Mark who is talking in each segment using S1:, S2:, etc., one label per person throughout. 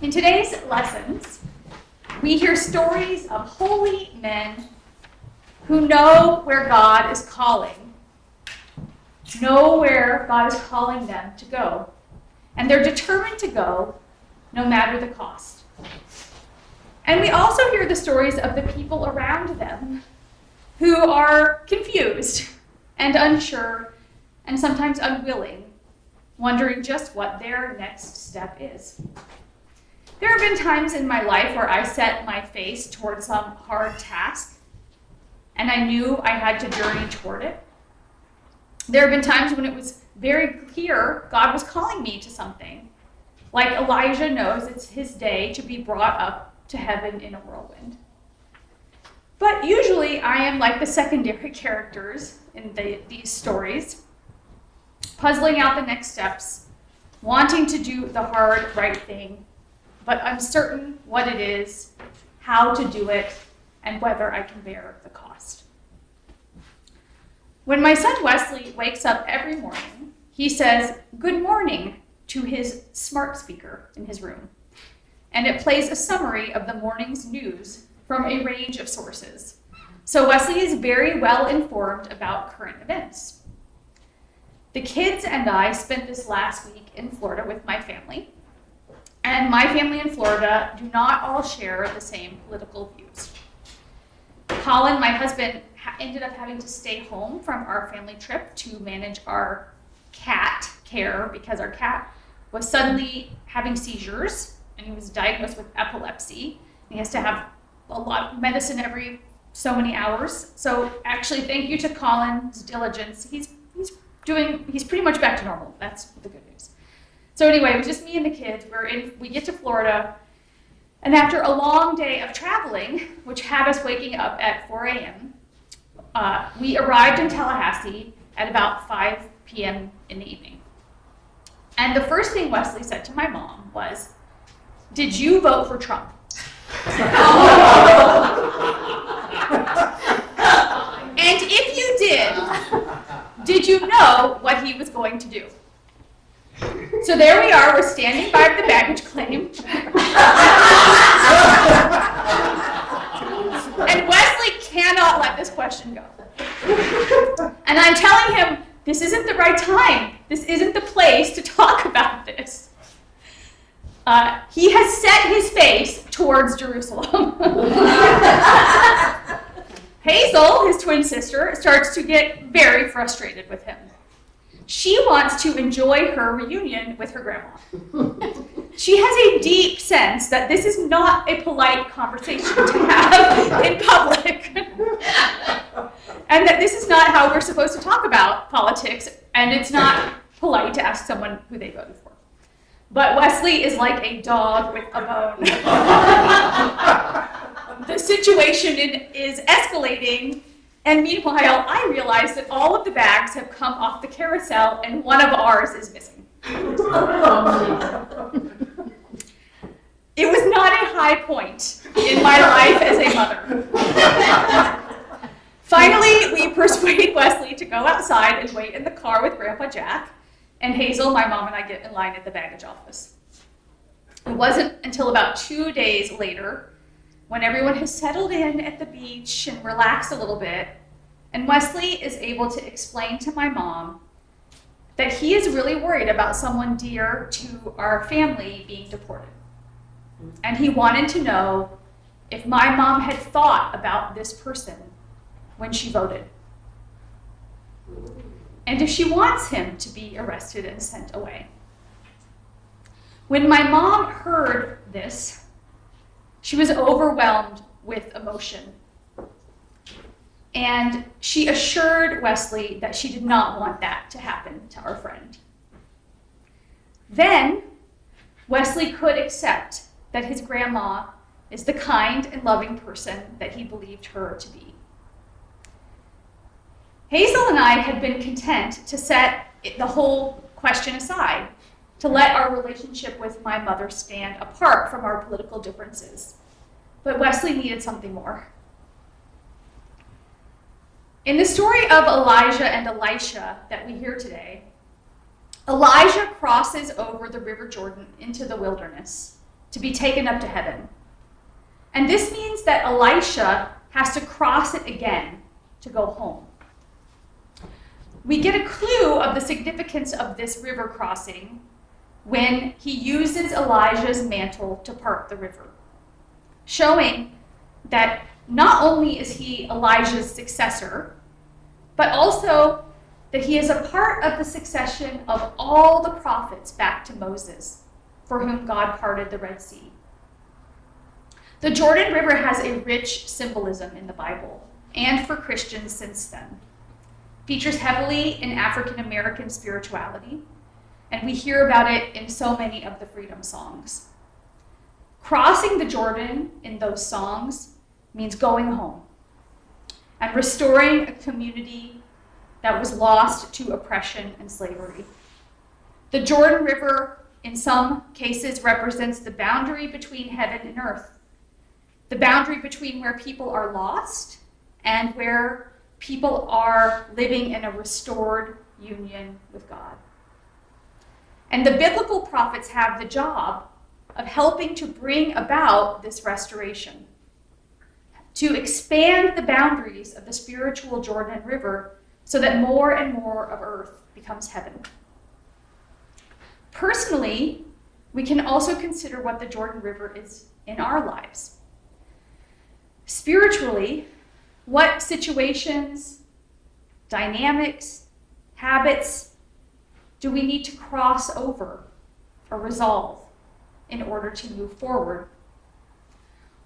S1: In today's lessons, we hear stories of holy men who know where God is calling, know where God is calling them to go, and they're determined to go no matter the cost. And we also hear the stories of the people around them who are confused and unsure and sometimes unwilling, wondering just what their next step is. There have been times in my life where I set my face toward some hard task, and I knew I had to journey toward it. There have been times when it was very clear God was calling me to something, like Elijah knows it's his day to be brought up to heaven in a whirlwind. But usually I am like the secondary characters in these stories, puzzling out the next steps, wanting to do the hard, right thing, but uncertain what it is, how to do it, and whether I can bear the cost. When my son Wesley wakes up every morning, he says, "Good morning," to his smart speaker in his room, and it plays a summary of the morning's news from a range of sources. So Wesley is very well informed about current events. The kids and I spent this last week in Florida with my family, and my family in Florida do not all share the same political views. Colin, my husband, ended up having to stay home from our family trip to manage our cat care because our cat was suddenly having seizures, and he was diagnosed with epilepsy. He has to have a lot of medicine every so many hours. So actually, thank you to Colin's diligence. He's pretty much back to normal. That's the good news. So anyway, it was just me and the kids. We get to Florida, and after a long day of traveling, which had us waking up at 4 a.m., we arrived in Tallahassee at about 5 p.m. in the evening. And the first thing Wesley said to my mom was, "Did you vote for Trump?" And if you did you know what he was going to do? So there we are, we're standing by the baggage claim. And Wesley cannot let this question go. And I'm telling him, this isn't the right time. This isn't the place to talk about this. He has set his face towards Jerusalem. Hazel, his twin sister, starts to get very frustrated with him. She wants to enjoy her reunion with her grandma. She has a deep sense that this is not a polite conversation to have in public. And that this is not how we're supposed to talk about politics, and it's not polite to ask someone who they voted for. But Wesley is like a dog with a bone. The situation is escalating, and meanwhile, I realize that all of the bags have come off the carousel, and one of ours is missing. It was not a high point in my life as a mother. Finally, we persuade Wesley to go outside and wait in the car with Grandpa Jack, and Hazel, my mom, and I get in line at the baggage office. It wasn't until about 2 days later, when everyone has settled in at the beach and relaxed a little bit, and Wesley is able to explain to my mom that he is really worried about someone dear to our family being deported. And he wanted to know if my mom had thought about this person when she voted, and if she wants him to be arrested and sent away. When my mom heard this, she was overwhelmed with emotion. And she assured Wesley that she did not want that to happen to our friend. Then, Wesley could accept that his grandma is the kind and loving person that he believed her to be. Hazel and I had been content to set the whole question aside, to let our relationship with my mother stand apart from our political differences. But Wesley needed something more. In the story of Elijah and Elisha that we hear today, Elijah crosses over the River Jordan into the wilderness to be taken up to heaven. And this means that Elisha has to cross it again to go home. We get a clue of the significance of this river crossing when he uses Elijah's mantle to part the river, showing that not only is he Elijah's successor, but also that he is a part of the succession of all the prophets back to Moses, for whom God parted the Red Sea. The Jordan River has a rich symbolism in the Bible, and for Christians since then. Features heavily in African American spirituality, and we hear about it in so many of the freedom songs. Crossing the Jordan in those songs means going home and restoring a community that was lost to oppression and slavery. The Jordan River, in some cases, represents the boundary between heaven and earth, the boundary between where people are lost and where people are living in a restored union with God. And the biblical prophets have the job of helping to bring about this restoration, to expand the boundaries of the spiritual Jordan River so that more and more of earth becomes heaven. Personally, we can also consider what the Jordan River is in our lives. Spiritually, what situations, dynamics, habits do we need to cross over or resolve in order to move forward?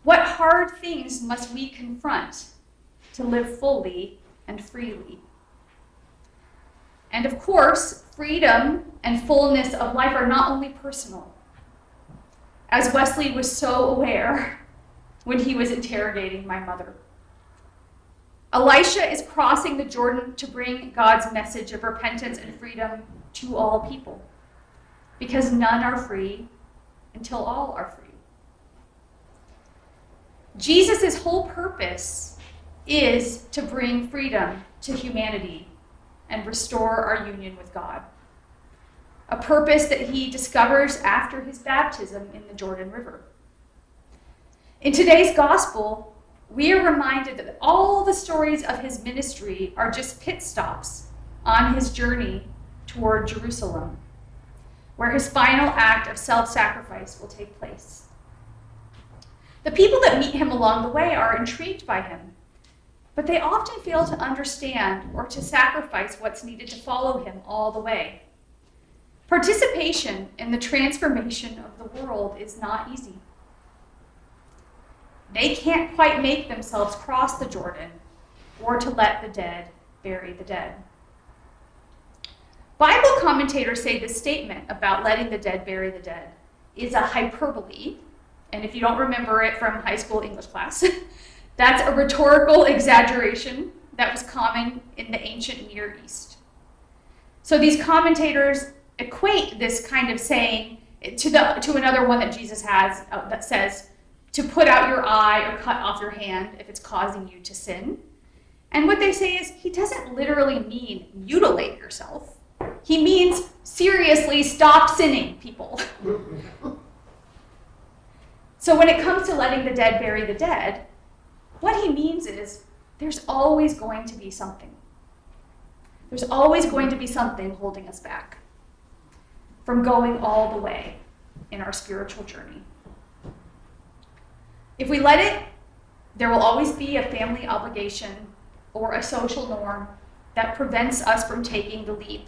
S1: What hard things must we confront to live fully and freely? And of course, freedom and fullness of life are not only personal, as Wesley was so aware when he was interrogating my mother. Elisha is crossing the Jordan to bring God's message of repentance and freedom to all people, because none are free until all are free. Jesus' whole purpose is to bring freedom to humanity and restore our union with God, a purpose that he discovers after his baptism in the Jordan River. In today's gospel, we are reminded that all the stories of his ministry are just pit stops on his journey toward Jerusalem, where his final act of self-sacrifice will take place. The people that meet him along the way are intrigued by him, but they often fail to understand or to sacrifice what's needed to follow him all the way. Participation in the transformation of the world is not easy. They can't quite make themselves cross the Jordan or to let the dead bury the dead. Bible commentators say this statement about letting the dead bury the dead is a hyperbole, and if you don't remember it from high school English class, that's a rhetorical exaggeration that was common in the ancient Near East. So these commentators equate this kind of saying to another one that Jesus has that says, to put out your eye or cut off your hand if it's causing you to sin. And what they say is, he doesn't literally mean mutilate yourself. He means seriously stop sinning, people. So when it comes to letting the dead bury the dead, what he means is there's always going to be something. There's always going to be something holding us back from going all the way in our spiritual journey. If we let it, there will always be a family obligation or a social norm that prevents us from taking the leap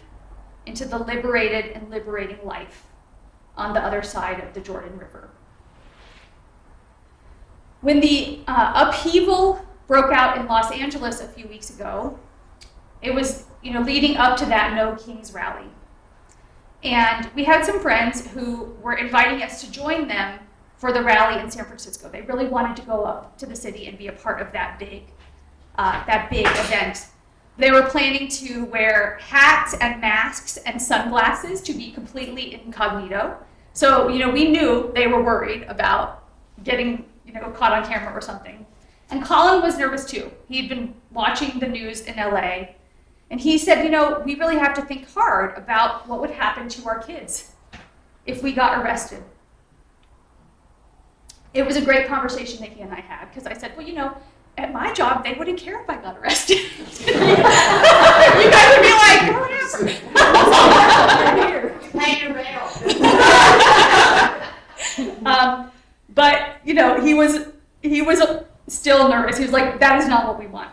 S1: into the liberated and liberating life on the other side of the Jordan River. When the upheaval broke out in Los Angeles a few weeks ago, it was leading up to that No Kings rally. And we had some friends who were inviting us to join them for the rally in San Francisco. They really wanted to go up to the city and be a part of that big event. They were planning to wear hats and masks and sunglasses to be completely incognito. So, we knew they were worried about getting, caught on camera or something. And Colin was nervous too. He'd been watching the news in LA, and he said, we really have to think hard about what would happen to our kids if we got arrested. it was a great conversation that he and I had, because I said, well, at my job, they wouldn't care if I got arrested. You guys would be like, whatever.
S2: Hang around.
S1: But he was still nervous. He was like, that is not what we want.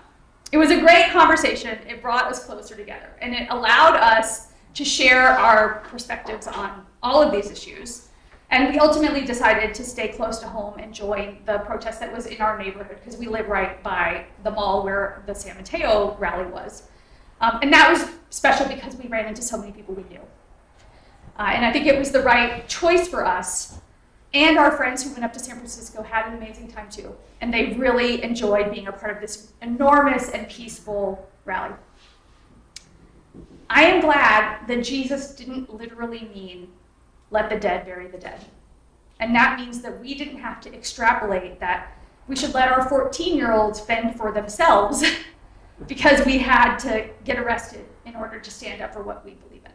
S1: It was a great conversation. It brought us closer together, and it allowed us to share our perspectives on all of these issues. And we ultimately decided to stay close to home and join the protest that was in our neighborhood, because we live right by the mall where the San Mateo rally was. And that was special because we ran into so many people we knew. And I think it was the right choice for us. And our friends who went up to San Francisco had an amazing time too. And they really enjoyed being a part of this enormous and peaceful rally. I am glad that Jesus didn't literally mean, let the dead bury the dead. And that means that we didn't have to extrapolate that we should let our 14-year-olds fend for themselves because we had to get arrested in order to stand up for what we believe in.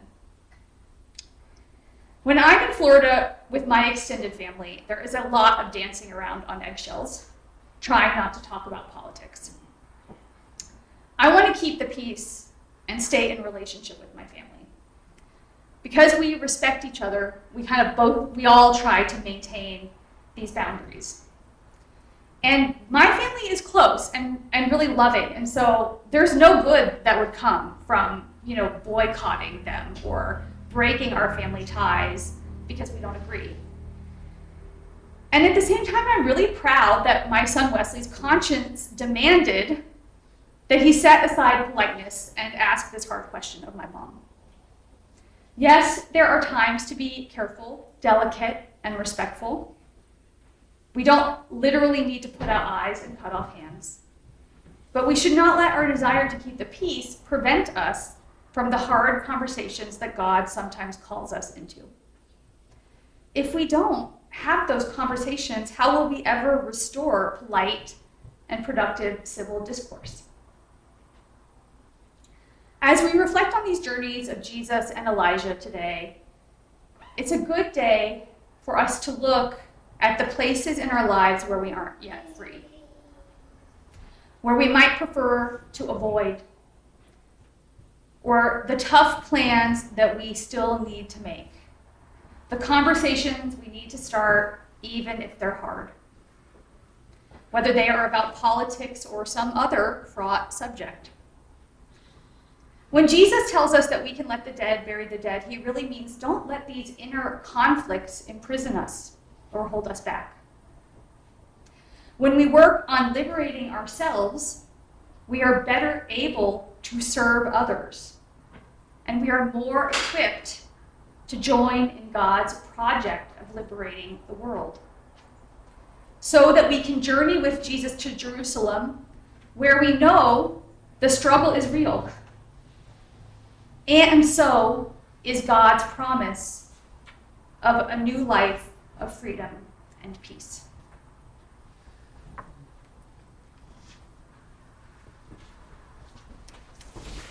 S1: When I'm in Florida with my extended family, there is a lot of dancing around on eggshells, trying not to talk about politics. I want to keep the peace and stay in relationship with my family. Because we respect each other, we all try to maintain these boundaries. And my family is close and really loving, and so there's no good that would come from, boycotting them or breaking our family ties because we don't agree. And at the same time, I'm really proud that my son Wesley's conscience demanded that he set aside politeness and ask this hard question of my mom. Yes, there are times to be careful, delicate, and respectful. We don't literally need to put out eyes and cut off hands. But we should not let our desire to keep the peace prevent us from the hard conversations that God sometimes calls us into. If we don't have those conversations, how will we ever restore polite and productive civil discourse? As we reflect on these journeys of Jesus and Elijah today, it's a good day for us to look at the places in our lives where we aren't yet free, where we might prefer to avoid, or the tough plans that we still need to make, the conversations we need to start even if they're hard, whether they are about politics or some other fraught subject. When Jesus tells us that we can let the dead bury the dead, he really means don't let these inner conflicts imprison us or hold us back. When we work on liberating ourselves, we are better able to serve others, and we are more equipped to join in God's project of liberating the world, so that we can journey with Jesus to Jerusalem, where we know the struggle is real. And so is God's promise of a new life of freedom and peace.